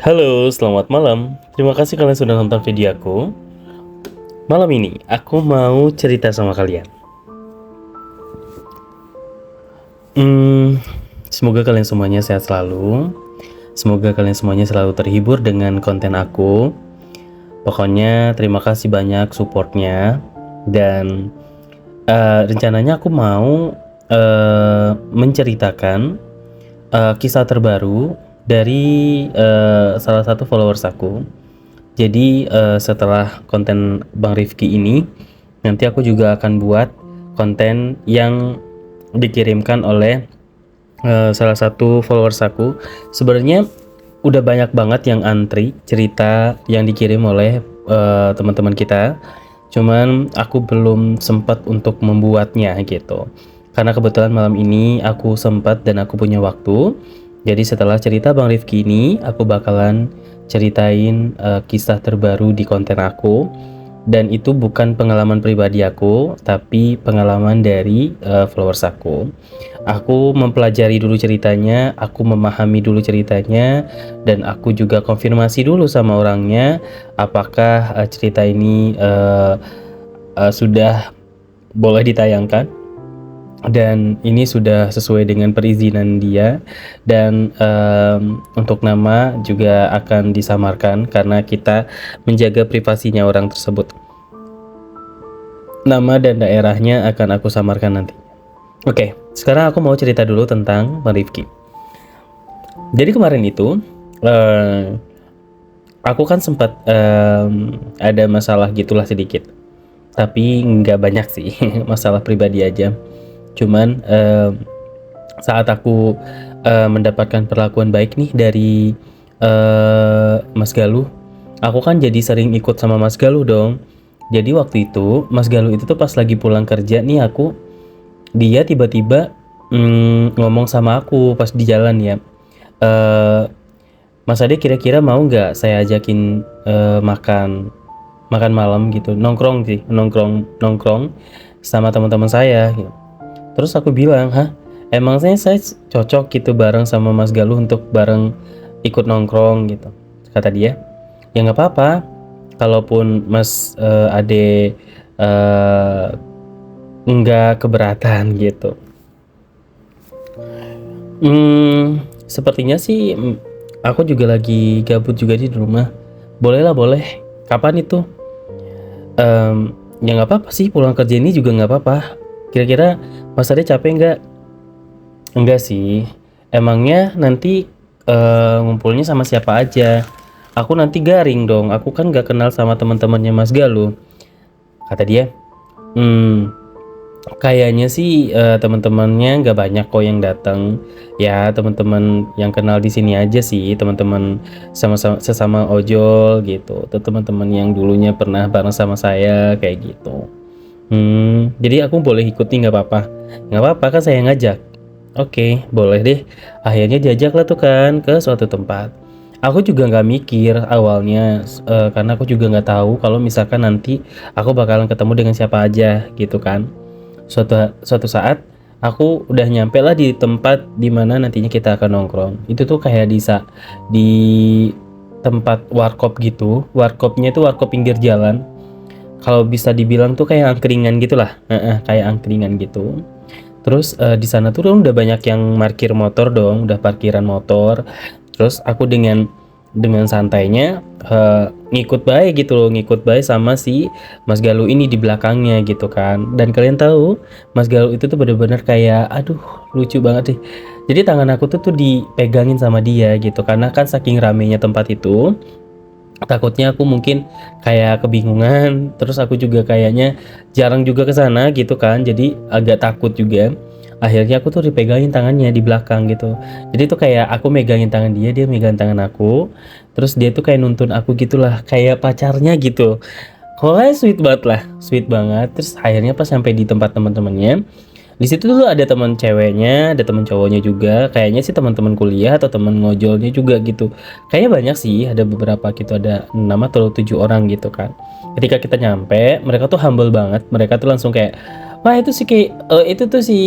Halo, selamat malam. Terima kasih kalian sudah nonton video aku. Malam ini aku mau cerita sama kalian. Semoga kalian semuanya sehat selalu. Semoga kalian semuanya selalu terhibur dengan konten aku. Pokoknya terima kasih banyak supportnya. Dan rencananya aku mau menceritakan kisah terbaru dari salah satu followers aku. Jadi setelah konten Bang Rifki ini, nanti aku juga akan buat konten yang dikirimkan oleh salah satu followers aku. Sebenarnya udah banyak banget yang antri cerita yang dikirim oleh teman-teman kita. Cuman aku belum sempat untuk membuatnya gitu. Karena kebetulan malam ini aku sempat dan aku punya waktu. Jadi setelah cerita Bang Rifki ini, aku bakalan ceritain kisah terbaru di konten aku. Dan itu bukan pengalaman pribadi aku, tapi pengalaman dari followers aku. Aku mempelajari dulu ceritanya, aku memahami dulu ceritanya, dan aku juga konfirmasi dulu sama orangnya, apakah cerita ini sudah boleh ditayangkan. Dan ini sudah sesuai dengan perizinan dia. Dan untuk nama juga akan disamarkan karena kita menjaga privasinya orang tersebut. Nama dan daerahnya akan aku samarkan nanti. Oke, sekarang aku mau cerita dulu tentang Bang Rifki. Jadi kemarin itu aku kan sempat ada masalah gitulah sedikit. Tapi nggak banyak sih, masalah pribadi aja. Cuman saat aku mendapatkan perlakuan baik nih dari Mas Galuh, aku kan jadi sering ikut sama Mas Galuh dong. Jadi waktu itu Mas Galuh itu tuh pas lagi pulang kerja nih dia tiba-tiba ngomong sama aku pas di jalan ya. Mas Ade kira-kira mau nggak saya ajakin makan malam gitu, nongkrong sama teman-teman saya gitu. Terus aku bilang, emang saya cocok gitu bareng sama Mas Galuh untuk bareng ikut nongkrong gitu. Kata dia, ya nggak apa-apa, kalaupun Mas Ade nggak keberatan gitu. Sepertinya sih aku juga lagi gabut juga di rumah. Boleh lah, boleh. Kapan itu? Ya nggak apa-apa sih, pulang kerja ini juga nggak apa-apa. Kira-kira Mas Ade capek nggak? Enggak sih. Emangnya nanti ngumpulnya sama siapa aja? Aku nanti garing dong. Aku kan nggak kenal sama teman-temannya Mas Galuh. Kata dia, kayaknya sih teman-temannya nggak banyak kok yang datang. Ya teman-teman yang kenal di sini aja sih, teman-teman sesama ojol gitu. Atau teman-teman yang dulunya pernah bareng sama saya kayak gitu. Jadi aku boleh ikuti nggak apa-apa? Nggak apa-apa kan saya ngajak. Oke, boleh deh. Akhirnya diajak lah tuh kan ke suatu tempat. Aku juga nggak mikir awalnya, karena aku juga nggak tahu kalau misalkan nanti aku bakalan ketemu dengan siapa aja gitu kan. Suatu saat aku udah nyampe lah di tempat dimana nantinya kita akan nongkrong. Itu tuh kayak di tempat warkop gitu. Warkopnya itu warkop pinggir jalan. Kalau bisa dibilang tuh kayak angkringan gitulah, kayak angkringan gitu. Terus di sana tuh udah banyak yang parkir motor dong, udah parkiran motor. Terus aku dengan santainya ngikut baik gitu loh, ngikut baik sama si Mas Galuh ini di belakangnya gitu kan. Dan kalian tahu Mas Galuh itu tuh bener-bener kayak aduh lucu banget deh. Jadi tangan aku tuh dipegangin sama dia gitu karena kan saking ramenya tempat itu. Takutnya aku mungkin kayak kebingungan, terus aku juga kayaknya jarang juga ke sana gitu kan, jadi agak takut juga. Akhirnya aku tuh dipegangin tangannya di belakang gitu. Jadi tuh kayak aku megangin tangan dia, dia megang tangan aku. Terus dia tuh kayak nuntun aku gitulah, kayak pacarnya gitu. Pokoknya sweet banget lah, sweet banget. Terus akhirnya pas sampai di tempat teman-temannya, di situ tuh ada teman ceweknya, ada teman cowoknya juga. Kayaknya sih teman-teman kuliah atau teman ngojolnya juga gitu. Kayaknya banyak sih, ada beberapa gitu, ada 6 atau 7 orang gitu kan. Ketika kita nyampe, mereka tuh humble banget. Mereka tuh langsung kayak, wah itu sih kayak itu tuh si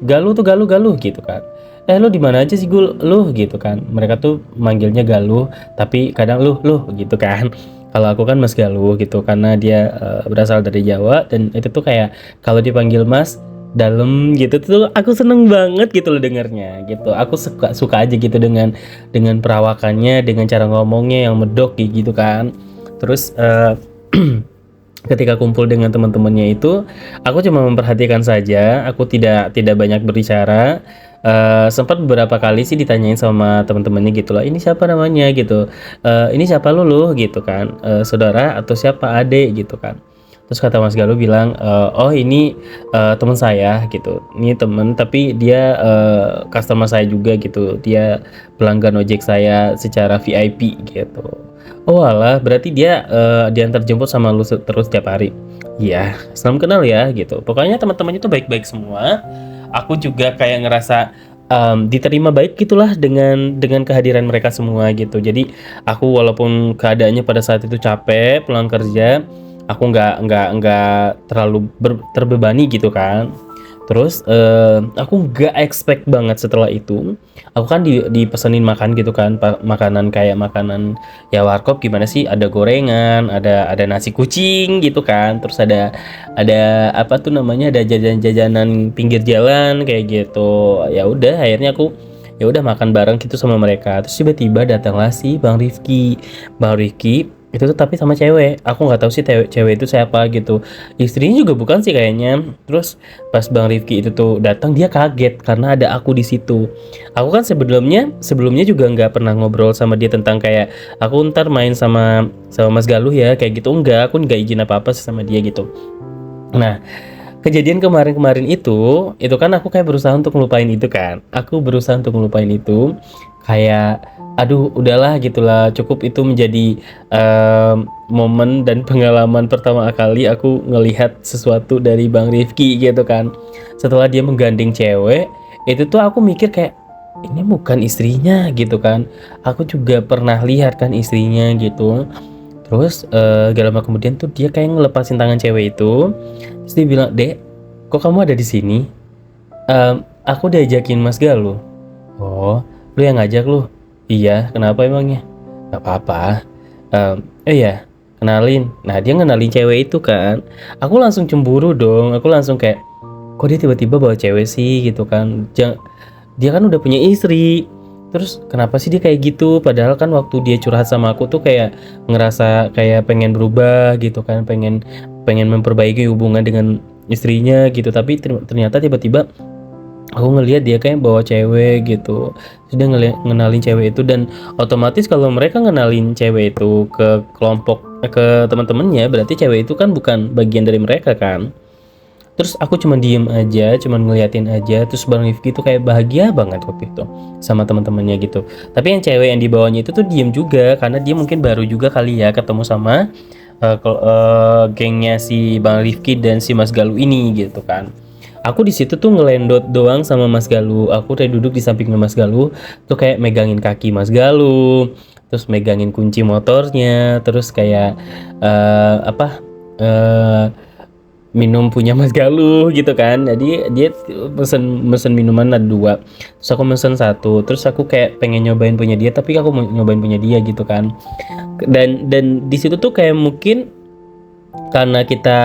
Galuh tuh Galuh Galuh gitu kan. Lu di mana aja sih Gul? Lu gitu kan. Mereka tuh manggilnya Galuh, tapi kadang lu gitu kan. Kalau aku kan Mas Galuh gitu karena dia berasal dari Jawa dan itu tuh kayak kalau dipanggil Mas dalam gitu tuh aku seneng banget gitu loh dengernya gitu. Aku suka suka aja gitu dengan perawakannya, dengan cara ngomongnya yang medok gitu kan. Terus ketika kumpul dengan teman-temannya itu, aku cuma memperhatikan saja, aku tidak banyak berbicara. Sempat beberapa kali sih ditanyain sama teman-temannya gitu lah, ini siapa namanya gitu, ini siapa lu gitu kan, saudara atau siapa adik gitu kan. Terus kata Mas Galuh bilang, oh ini teman saya gitu, ini temen tapi dia customer saya juga gitu, dia pelanggan ojek saya secara VIP gitu. Oh alah, berarti dia diantar jemput sama lu terus tiap hari. Iya, salam kenal ya gitu. Pokoknya teman-temannya tuh baik-baik semua. Aku juga kayak ngerasa diterima baik gitulah dengan kehadiran mereka semua gitu. Jadi aku walaupun keadaannya pada saat itu capek pulang kerja, aku nggak terlalu terbebani gitu kan. Terus aku nggak expect banget setelah itu, aku kan dipesenin makan gitu kan, makanan kayak makanan ya warkop gimana sih, ada gorengan, ada nasi kucing gitu kan, terus ada apa tuh namanya, ada jajan-jajanan pinggir jalan kayak gitu. Ya udah akhirnya aku ya udah makan bareng gitu sama mereka. Terus tiba-tiba datanglah si Bang Rifki itu tuh tapi sama cewek. Aku nggak tahu sih cewek itu siapa gitu. Istrinya juga bukan sih kayaknya. Terus pas Bang Rifki itu tuh datang, dia kaget karena ada aku di situ. Aku kan sebelumnya juga nggak pernah ngobrol sama dia tentang kayak aku ntar main sama sama Mas Galuh ya kayak gitu, enggak, aku nggak izin apa-apa sih sama dia gitu. Nah, kejadian kemarin-kemarin itu kan aku kayak berusaha untuk ngelupain itu kan. Aku berusaha untuk ngelupain itu. Kayak aduh udahlah gitulah, cukup itu menjadi momen dan pengalaman pertama kali aku ngelihat sesuatu dari Bang Rifki gitu kan. Setelah dia menggandeng cewek, itu tuh aku mikir kayak ini bukan istrinya gitu kan. Aku juga pernah lihat kan istrinya gitu. Terus gak lama kemudian tuh dia kayak ngelepasin tangan cewek itu. Terus dia bilang, "Dek, kok kamu ada di sini?" Aku diajakin Mas Galuh." "Oh, lu yang ngajak lu?" "Iya, kenapa emangnya?" "Gak apa-apa." "Ya, kenalin." Nah, dia ngenalin cewek itu kan. Aku langsung cemburu dong. Aku langsung kayak, kok dia tiba-tiba bawa cewek sih gitu kan. Dia kan udah punya istri. Terus kenapa sih dia kayak gitu? Padahal kan waktu dia curhat sama aku tuh kayak ngerasa kayak pengen berubah gitu kan, pengen pengen memperbaiki hubungan dengan istrinya gitu. Tapi ternyata tiba-tiba aku ngelihat dia kayak bawa cewek gitu. Terus dia ngenalin cewek itu dan otomatis kalau mereka ngenalin cewek itu ke kelompok ke teman-temannya, berarti cewek itu kan bukan bagian dari mereka kan. Terus aku cuman diem aja, cuman ngeliatin aja. Terus Bang Rifki tuh kayak bahagia banget waktu itu sama teman-temannya gitu. Tapi yang cewek yang dibawanya itu tuh diem juga karena dia mungkin baru juga kali ya ketemu sama gengnya si Bang Rifki dan si Mas Galuh ini gitu kan. Aku di situ tuh ngelendot doang sama Mas Galuh. Aku kayak duduk di sampingnya Mas Galuh, tuh kayak megangin kaki Mas Galuh, terus megangin kunci motornya, terus kayak apa? eh minum punya Mas Galuh gitu kan. Jadi dia mesen minuman ada dua, terus aku mesen satu, terus aku kayak pengen nyobain punya dia tapi aku mau nyobain punya dia gitu kan. Dan di situ tuh kayak mungkin karena kita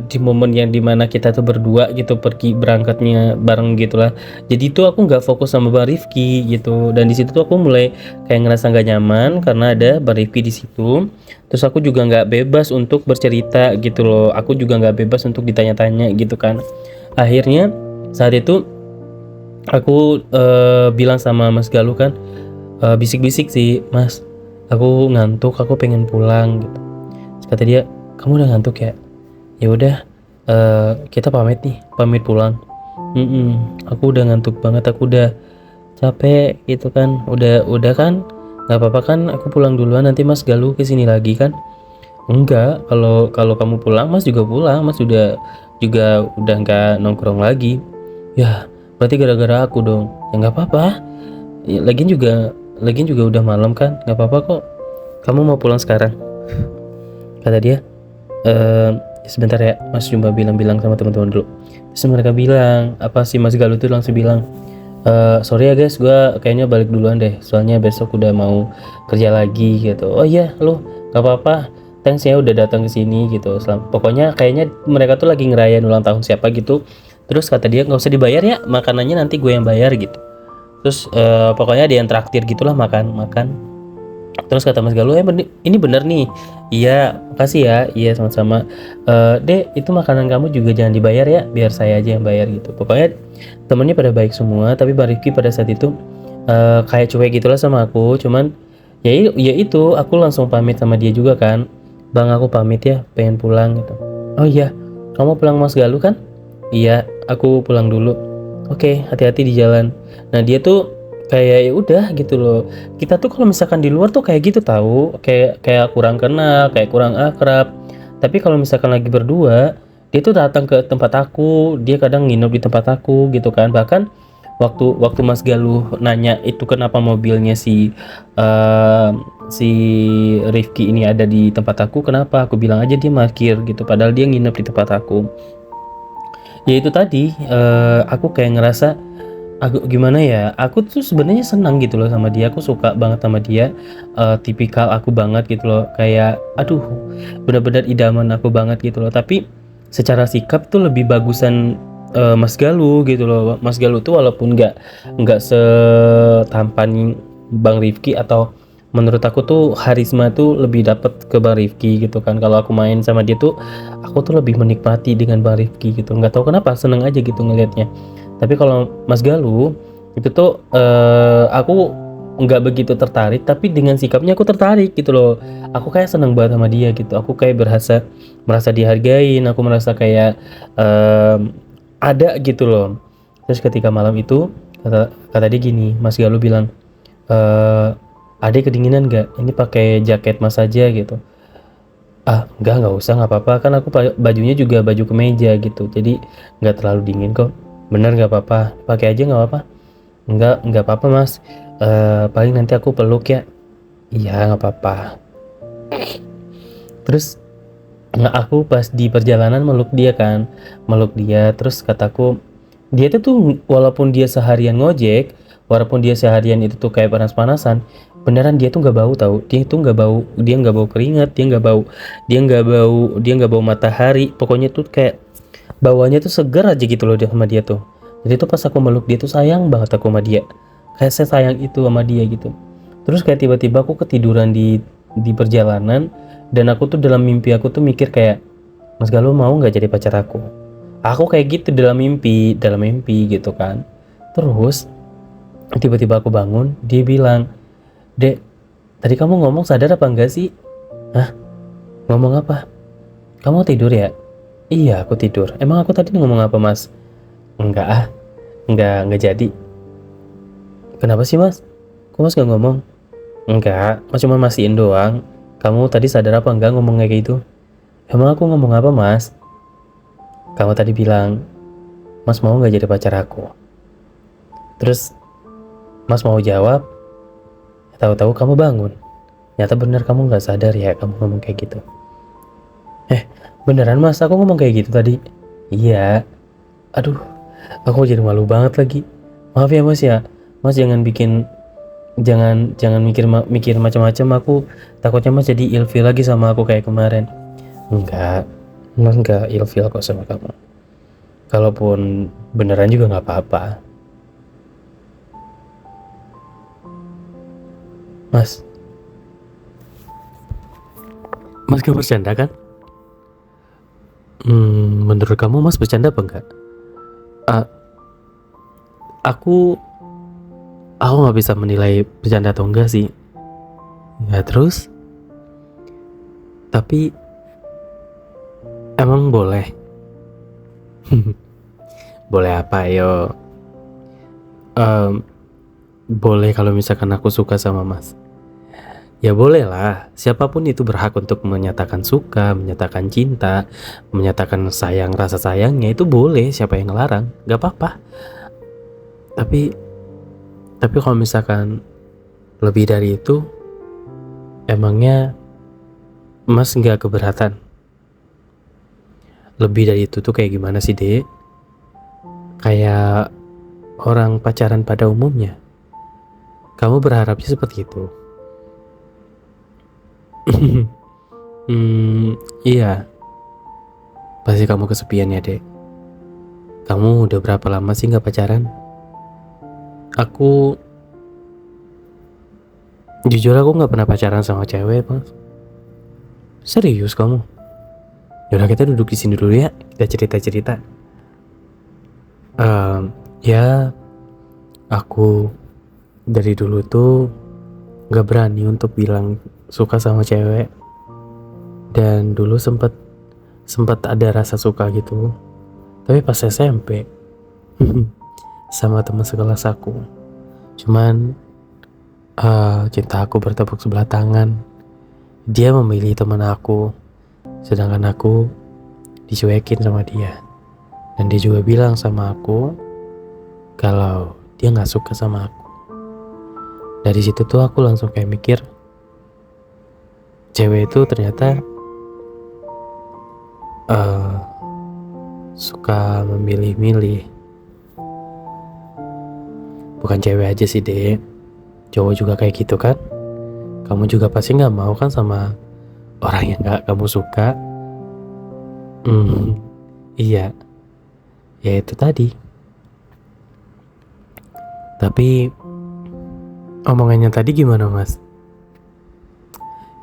di momen yang dimana kita tuh berdua gitu pergi berangkatnya bareng gitulah, jadi tuh aku nggak fokus sama Bang Rifki gitu. Dan di situ tuh aku mulai kayak ngerasa nggak nyaman karena ada Bang Rifki di situ. Terus aku juga nggak bebas untuk bercerita gitu loh, aku juga nggak bebas untuk ditanya-tanya gitu kan. Akhirnya saat itu aku bilang sama Mas Galuh kan, bisik-bisik sih, "Mas, aku ngantuk, aku pengen pulang," gitu. Terus kata dia, "Kamu udah ngantuk ya? Ya udah, Kita pamit nih, pamit pulang. Aku udah ngantuk banget, aku udah capek gitu kan. Udah kan, nggak apa-apa kan aku pulang duluan, nanti Mas Galuh kesini lagi kan? Enggak, kalau kalau kamu pulang Mas juga pulang, Mas juga udah nggak nongkrong lagi. Ya, berarti gara-gara aku dong. Ya nggak apa-apa. Ya, lagian juga udah malam kan, nggak apa-apa kok. Kamu mau pulang sekarang? Kata dia. Sebentar ya, Mas cuma bilang-bilang sama teman-teman dulu. Terus mereka bilang, apa sih Mas Galuh tuh langsung bilang, sorry ya guys, gue kayaknya balik duluan deh, soalnya besok udah mau kerja lagi gitu. Oh iya, lu gak apa-apa, thanks ya udah datang ke sini gitu. Pokoknya kayaknya mereka tuh lagi ngerayain ulang tahun siapa gitu. Terus kata dia nggak usah dibayar ya, makanannya nanti gue yang bayar gitu. Terus pokoknya dia yang traktir gitulah, makan makan. Terus kata Mas Galuh, ini bener nih. Iya, makasih ya. Iya, sama-sama. Dek, itu makanan kamu juga jangan dibayar ya, biar saya aja yang bayar gitu. Pokoknya temennya pada baik semua, tapi Bang Rifki pada saat itu kayak cuek gitulah sama aku. Cuman ya itu, aku langsung pamit sama dia juga kan. Bang, aku pamit ya, pengen pulang gitu. Oh iya, kamu pulang Mas Galuh kan? Iya, aku pulang dulu. Oke, hati-hati di jalan. Nah, dia tuh kayak ya udah gitu loh. Kita tuh kalau misalkan di luar tuh kayak gitu tahu, kayak kayak kurang kenal, kayak kurang akrab. Tapi kalau misalkan lagi berdua, dia tuh datang ke tempat aku, dia kadang nginep di tempat aku gitu kan. Bahkan waktu waktu Mas Galuh nanya itu kenapa mobilnya eh, si Rifki ini ada di tempat aku, kenapa? Aku bilang aja dia parkir gitu, padahal dia nginep di tempat aku. Ya itu tadi, aku kayak ngerasa aku gimana ya, aku tuh sebenarnya senang gitu loh sama dia, aku suka banget sama dia, tipikal aku banget gitu loh, kayak aduh benar-benar idaman aku banget gitu loh. Tapi secara sikap tuh lebih bagusan Mas Galuh gitu loh. Mas Galuh tuh walaupun nggak setampan Bang Rifki, atau menurut aku tuh Harisma tuh lebih dapet ke Bang Rifki gitu kan. Kalau aku main sama dia tuh aku tuh lebih menikmati dengan Bang Rifki gitu, nggak tahu kenapa seneng aja gitu ngelihatnya. Tapi kalau Mas Galuh itu tuh aku nggak begitu tertarik, tapi dengan sikapnya aku tertarik gitu loh. Aku kayak seneng banget sama dia gitu, aku kayak merasa dihargain, aku merasa kayak ada gitu loh. Terus ketika malam itu kata dia gini, Mas Galuh bilang, eh adek kedinginan nggak? Ini pakai jaket Mas aja gitu. Ah, nggak usah, nggak apa-apa, kan aku bajunya juga baju kemeja gitu, jadi nggak terlalu dingin kok. Bener nggak apa-apa, pakai aja nggak apa-apa. Nggak apa-apa Mas, paling nanti aku peluk ya. Iya nggak apa-apa. Terus aku pas di perjalanan meluk dia kan, meluk dia, terus kataku, dia tuh walaupun dia seharian ngojek, walaupun dia seharian itu tuh kayak panas-panasan, beneran dia tuh nggak bau tahu, dia nggak bau keringat, dia nggak bau matahari, pokoknya tuh kayak bawahnya tuh seger aja gitu loh dia sama dia tuh. Jadi tuh pas aku meluk dia tuh sayang banget aku sama dia, kayak saya sayang itu sama dia gitu. Terus kayak tiba-tiba aku ketiduran di perjalanan, dan aku tuh dalam mimpi aku tuh mikir kayak, Mas Galuh mau nggak jadi pacar aku kayak gitu dalam mimpi gitu kan. Terus tiba-tiba aku bangun, dia bilang, Dek, tadi kamu ngomong sadar apa enggak sih? Hah? Ngomong apa? Kamu tidur ya? Iya, aku tidur. Emang aku tadi ngomong apa, Mas? Enggak ah, enggak jadi. Kenapa sih, Mas? Kok Mas nggak ngomong? Enggak, Mas cuma mastiin doang. Kamu tadi sadar apa enggak ngomong kayak gitu? Emang aku ngomong apa, Mas? Kamu tadi bilang, Mas mau nggak jadi pacar aku? Terus Mas mau jawab, tahu-tahu kamu bangun. Nyata bener kamu nggak sadar ya kamu ngomong kayak gitu. Beneran Mas, aku ngomong kayak gitu tadi? Iya. Aduh, aku jadi malu banget lagi. Maaf ya Mas ya. Mas jangan mikir macam-macam. Aku takutnya Mas jadi ilfil lagi sama aku kayak kemarin. Enggak, Mas enggak ilfil kok sama kamu. Kalaupun beneran juga nggak apa-apa. Mas, Mas gak bercanda kan? Menurut kamu Mas bercanda apa enggak? Ah, aku aku nggak bisa menilai bercanda atau enggak sih. Ya terus, tapi emang boleh. Boleh apa, yo? Em, Boleh kalau misalkan aku suka sama Mas. Ya boleh lah, siapapun itu berhak untuk menyatakan suka, menyatakan cinta, menyatakan sayang, rasa sayangnya itu boleh, siapa yang ngelarang, gak apa-apa. Tapi kalau misalkan lebih dari itu, emangnya Mas nggak keberatan? Lebih dari itu tuh kayak gimana sih, Dek? Kayak orang pacaran pada umumnya. Kamu berharapnya seperti itu? Hmm, iya. Pasti kamu kesepian ya, Dek. Kamu udah berapa lama sih nggak pacaran? Aku, jujur aku nggak pernah pacaran sama cewek, Mas. Serius kamu? Yaudah kita duduk di sini dulu ya, kita cerita-cerita. Em, Ya, aku dari dulu tuh nggak berani untuk bilang suka sama cewek. Dan dulu sempet ada rasa suka gitu. Tapi pas SMP, sama teman sekelas aku. Cuman cinta aku bertepuk sebelah tangan. Dia memilih teman aku, sedangkan aku dicuekin sama dia. Dan dia juga bilang sama aku kalau dia nggak suka sama aku. Dari situ tuh aku langsung kayak mikir, cewek itu ternyata suka memilih-milih. Bukan cewek aja sih, Dek, cowok juga kayak gitu kan. Kamu juga pasti nggak mau kan sama orang yang nggak kamu suka. Iya, ya itu tadi. Tapi omongannya tadi gimana, Mas?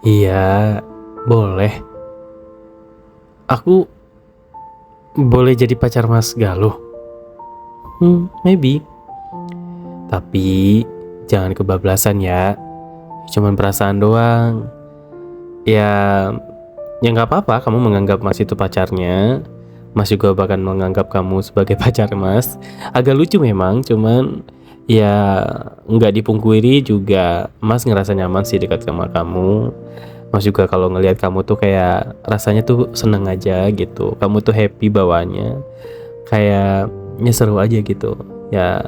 Iya, boleh. Aku boleh jadi pacar Mas Galuh? Maybe. Tapi jangan kebablasan ya. Cuman perasaan doang. Ya nggak apa-apa kamu menganggap Mas itu pacarnya. Mas juga bahkan menganggap kamu sebagai pacar Mas. Agak lucu memang, cuman ya nggak dipungkiri juga Mas ngerasa nyaman sih dekat sama kamu. Mas juga kalau ngelihat kamu tuh kayak rasanya tuh seneng aja gitu. Kamu tuh happy bawaannya. Kayaknya seru aja gitu. Ya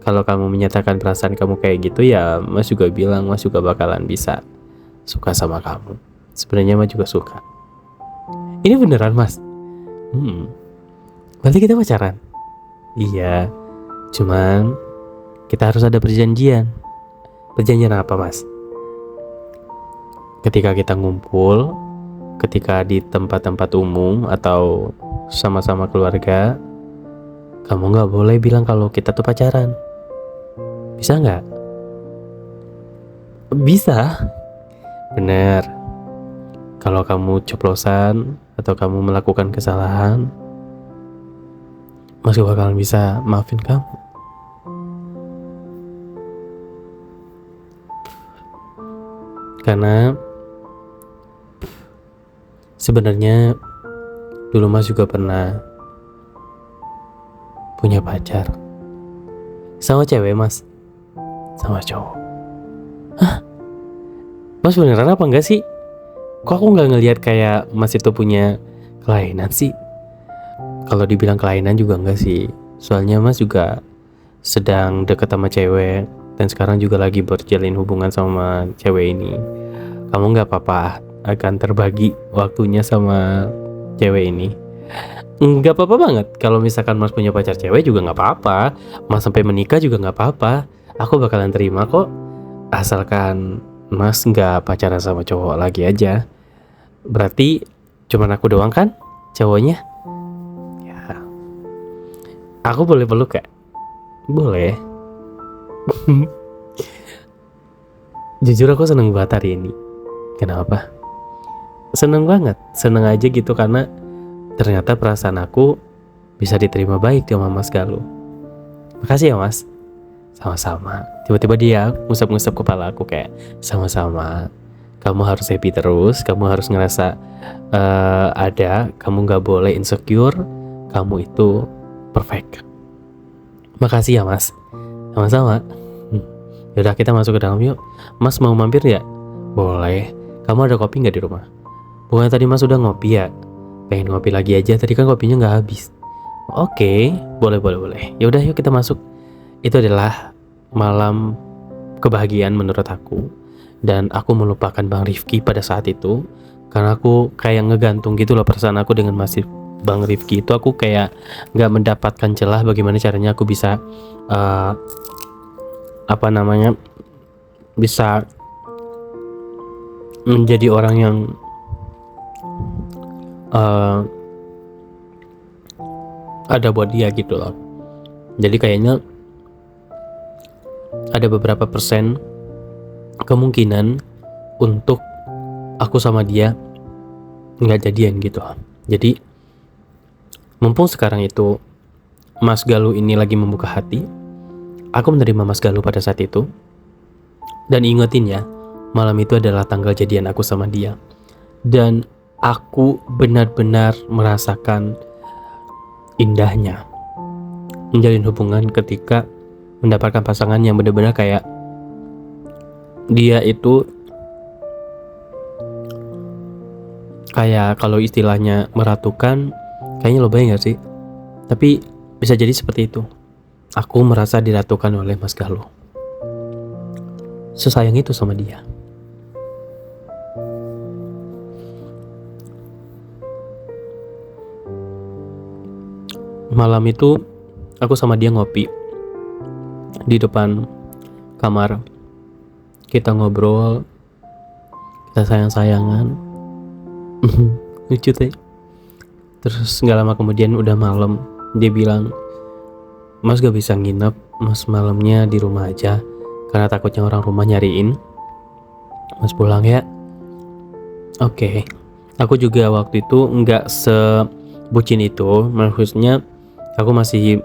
kalau kamu menyatakan perasaan kamu kayak gitu ya Mas juga bilang Mas juga bakalan bisa suka sama kamu. Sebenarnya Mas juga suka. Ini beneran Mas? Berarti kita pacaran? Iya. Cuman kita harus ada perjanjian. Perjanjian apa Mas? Ketika kita ngumpul, ketika di tempat-tempat umum atau sama-sama keluarga, kamu gak boleh bilang kalau kita tuh pacaran. Bisa gak? Bisa. Bener. Kalau kamu ceplosan atau kamu melakukan kesalahan, Mas gak bakalan bisa maafin kamu. Karena sebenarnya dulu Mas juga pernah punya pacar. Sama cewek Mas? Sama cowok? Hah? Mas beneran apa enggak sih? Kok aku gak ngelihat kayak Mas itu punya kelainan sih? Kalau dibilang kelainan juga enggak sih. Soalnya Mas juga sedang deket sama cewek. Dan sekarang juga lagi berjalin hubungan sama cewek ini. Kamu gak apa-apa akan terbagi waktunya sama cewek ini? Gak apa-apa banget. Kalau misalkan Mas punya pacar cewek juga gak apa-apa. Mas sampai menikah juga gak apa-apa. Aku bakalan terima kok. Asalkan Mas gak pacaran sama cowok lagi aja. Berarti cuman aku doang kan cowoknya? Ya, aku boleh peluk gak? Boleh. Jujur aku seneng banget hari ini. Kenapa? Seneng banget. Seneng aja gitu karena ternyata perasaan aku bisa diterima baik sama Mas Galuh. Makasih ya Mas. Sama-sama. Tiba-tiba dia ngusap-ngusap kepala aku kayak sama-sama. Kamu harus happy terus. Kamu harus ngerasa ada. Kamu gak boleh insecure. kamu itu perfect. Makasih ya Mas. Sama-sama. Yaudah kita masuk ke dalam yuk. Mas mau mampir ya? Boleh. Kamu ada kopi gak di rumah? Bukan tadi Mas udah ngopi ya? Pengen ngopi lagi aja, tadi kan kopinya gak habis. Oke, boleh. Yaudah yuk kita masuk. Itu adalah malam kebahagiaan menurut aku. Dan aku melupakan Bang Rifki pada saat itu. Karena aku kayak ngegantung gitu loh perasaan aku dengan Bang Rifki itu. Aku kayak gak mendapatkan celah bagaimana caranya aku bisa bisa menjadi orang yang ada buat dia gitu loh. Jadi kayaknya ada beberapa persen kemungkinan untuk aku sama dia nggak jadian gitu. Jadi mumpung sekarang itu Mas Galuh ini lagi membuka hati, aku menerima Mas Galuh pada saat itu. Dan ingetin ya, malam itu adalah tanggal jadian aku sama dia. Dan aku benar-benar merasakan indahnya menjalin hubungan ketika mendapatkan pasangan yang benar-benar kayak dia itu kayak kalau istilahnya meratukan, kayaknya lo bayang gak sih? Tapi bisa jadi seperti itu. Aku merasa diratukan oleh Mas Galuh. Sesayang itu sama dia. Malam itu aku sama dia ngopi di depan kamar. Kita ngobrol, kita sayang-sayangan. Lucu teh. Terus gak lama kemudian udah malam, dia bilang, Mas gak bisa nginep, Mas malamnya di rumah aja karena takutnya orang rumah nyariin. Mas pulang ya. Oke. Aku juga waktu itu gak sebucin itu. Maksudnya aku masih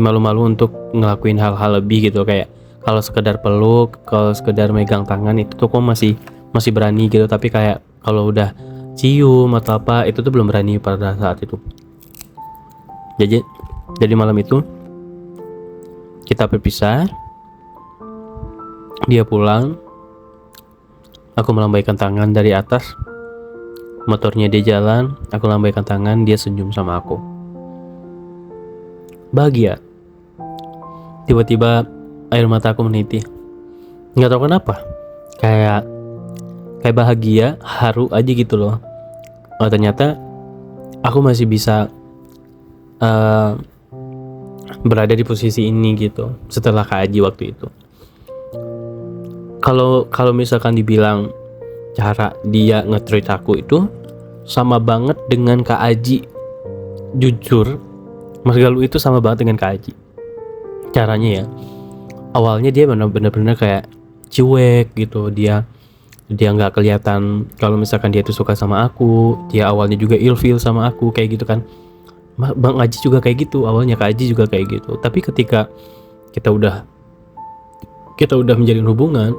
malu-malu untuk ngelakuin hal-hal lebih gitu. Kayak kalau sekedar peluk, kalau sekedar megang tangan itu tuh kok masih berani gitu. Tapi kayak kalau udah cium atau apa itu tuh belum berani pada saat itu. Jadi malam itu kita berpisah. Dia pulang, aku melambaikan tangan dari atas. Motornya dia jalan, aku lambaikan tangan, dia senyum sama aku. Bahagia. Tiba-tiba air mata aku menitih. Nggak tahu kenapa. Kayak bahagia, haru aja gitu loh. Oh, ternyata aku masih bisa berada di posisi ini gitu setelah Kak Aji waktu itu. Kalau misalkan dibilang cara dia nge-treat aku itu sama banget dengan Kak Aji. Jujur, Mas Galuh itu sama banget dengan Kak Aji. Caranya ya, awalnya dia benar-benar kayak cuek gitu. Dia nggak kelihatan kalau misalkan dia tuh suka sama aku. Dia awalnya juga ilfeel sama aku kayak gitu kan. Bang Aji juga kayak gitu awalnya, Kak Aji juga kayak gitu. Tapi ketika kita udah menjalin hubungan,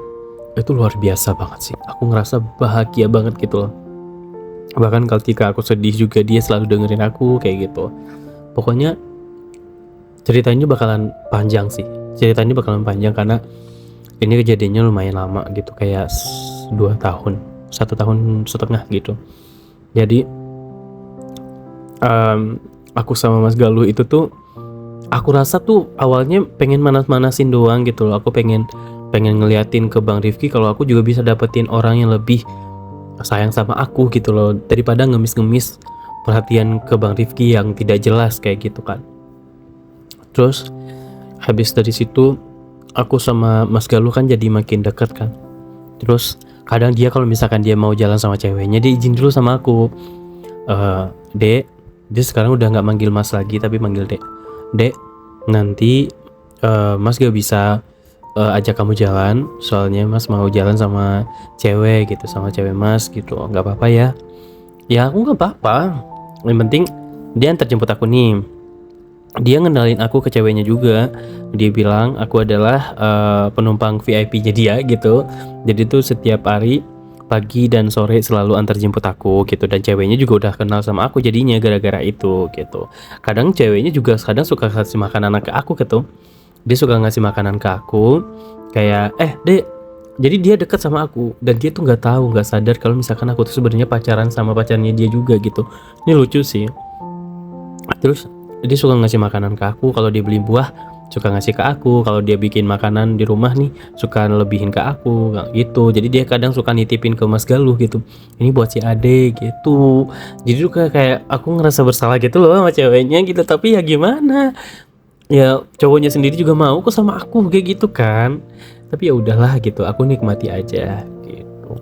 itu luar biasa banget sih. Aku ngerasa bahagia banget gitu loh. Bahkan ketika aku sedih juga dia selalu dengerin aku kayak gitu. Pokoknya ceritanya bakalan panjang sih. Ceritanya bakalan panjang karena ini kejadiannya lumayan lama gitu, kayak 2 tahun, 1 tahun setengah gitu. Jadi aku sama Mas Galuh itu tuh aku rasa tuh awalnya pengen manas-manasin doang gitu loh. Aku pengen ngeliatin ke Bang Rifki kalau aku juga bisa dapetin orang yang lebih sayang sama aku gitu loh, daripada ngemis-ngemis perhatian ke Bang Rifki yang tidak jelas kayak gitu kan. Terus habis dari situ aku sama Mas Galuh kan jadi makin deket kan. Terus kadang dia kalau misalkan dia mau jalan sama ceweknya, dia izin dulu sama aku. Dek, dia sekarang udah gak manggil Mas lagi tapi manggil Dek. Dek, nanti Mas gak bisa ajak kamu jalan, soalnya Mas mau jalan sama cewek gitu, sama cewek Mas gitu. Gak apa-apa ya. Ya aku gak apa-apa, yang penting dia antar jemput aku nih. Dia ngenalin aku ke ceweknya juga. Dia bilang aku adalah penumpang VIP-nya dia gitu. Jadi tuh setiap hari pagi dan sore selalu antar jemput aku gitu, dan ceweknya juga udah kenal sama aku jadinya gara-gara itu gitu. Kadang ceweknya juga kadang suka kasih makanan ke aku gitu. Dia suka ngasih makanan ke aku kayak, "Eh, Dek." Jadi dia deket sama aku dan dia tuh nggak tahu, nggak sadar kalau misalkan aku tuh sebenarnya pacaran sama pacarnya dia juga gitu. Ini lucu sih. Terus dia suka ngasih makanan ke aku, kalau dia beli buah suka ngasih ke aku, kalau dia bikin makanan di rumah nih suka lebihin ke aku kayak gitu. Jadi dia kadang suka nitipin ke Mas Galuh gitu, ini buat si Ade gitu. Jadi tuh kayak aku ngerasa bersalah gitu loh sama ceweknya gitu, tapi ya gimana, ya cowoknya sendiri juga mau kok sama aku kayak gitu kan. Tapi ya udahlah gitu, aku nikmati aja gitu.